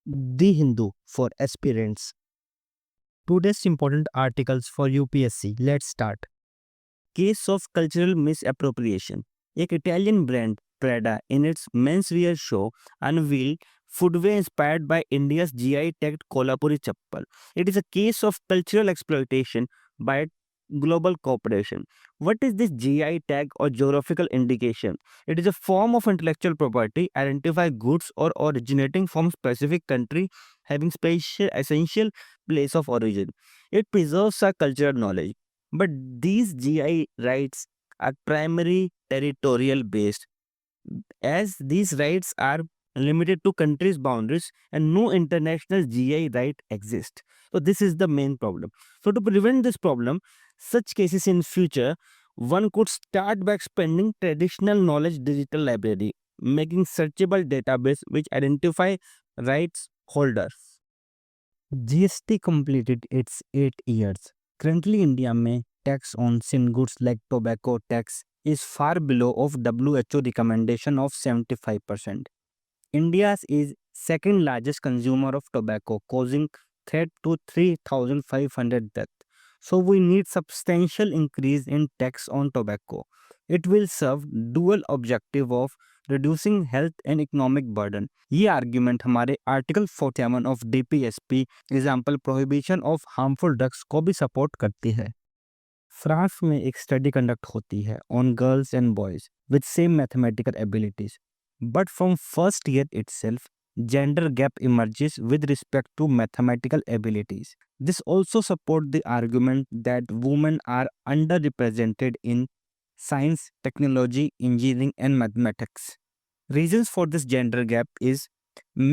The Hindu for aspirants. Today's important articles for UPSC. Let's start. Case of cultural misappropriation. एक Italian brand, Prada, in its menswear show, unveiled footwear inspired by India's GI tagged Kolhapuri chappal. It is a case of cultural exploitation by global corporation. What is this GI tag or geographical indication? It is a form of intellectual property identify goods or originating from specific country having special essential place of origin. It preserves our cultural knowledge. But these GI rights are primary territorial based, as these rights are limited to countries' boundaries and no international GI right exists. So this is the main problem. So to prevent this problem, such cases in future, one could start by expanding traditional knowledge digital library, making searchable database which identify rights holders. GST completed its 8 years. Currently, India में tax on sin goods like tobacco tax is far below of WHO recommendation of 75%. India is second largest consumer of tobacco, causing threat to 3,500 deaths. So we need substantial increase in tax on tobacco. It will serve dual objective of reducing health and economic burden. ये argument हमारे article 41 of DPSP example prohibition of harmful drugs को भी support करती है। France में एक study conduct होती है on girls and boys with same mathematical abilities, but from first year itself gender gap emerges with respect to mathematical abilities. This also supports the argument that women are underrepresented in science, technology, engineering, and mathematics. Reasons for this gender gap is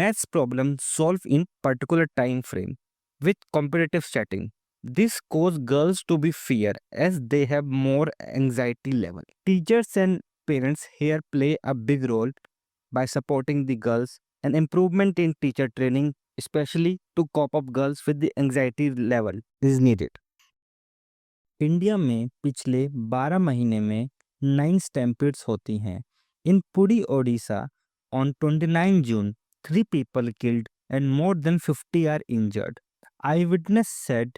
maths problem solved in particular time frame with competitive setting. This causes girls to be fear as they have more anxiety level. Teachers and parents here play a big role by supporting the girls. An improvement in teacher training, especially to cope up girls with the anxiety level, is needed. India में पिछले 12 महीने में 9 स्टैम्पेड्स होती हैं. इन Puri Odisha on 29 June, 3 people killed and more than 50 are injured. Eyewitness said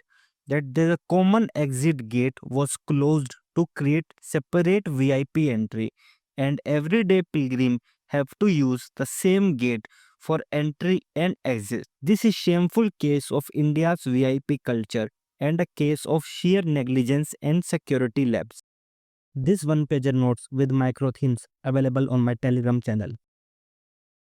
that the common exit gate was closed to create separate VIP entry, and everyday pilgrim have to use the same gate for entry and exit. This is shameful case of India's VIP culture and a case of sheer negligence and security lapse. This one-pager notes with micro themes available on my Telegram channel.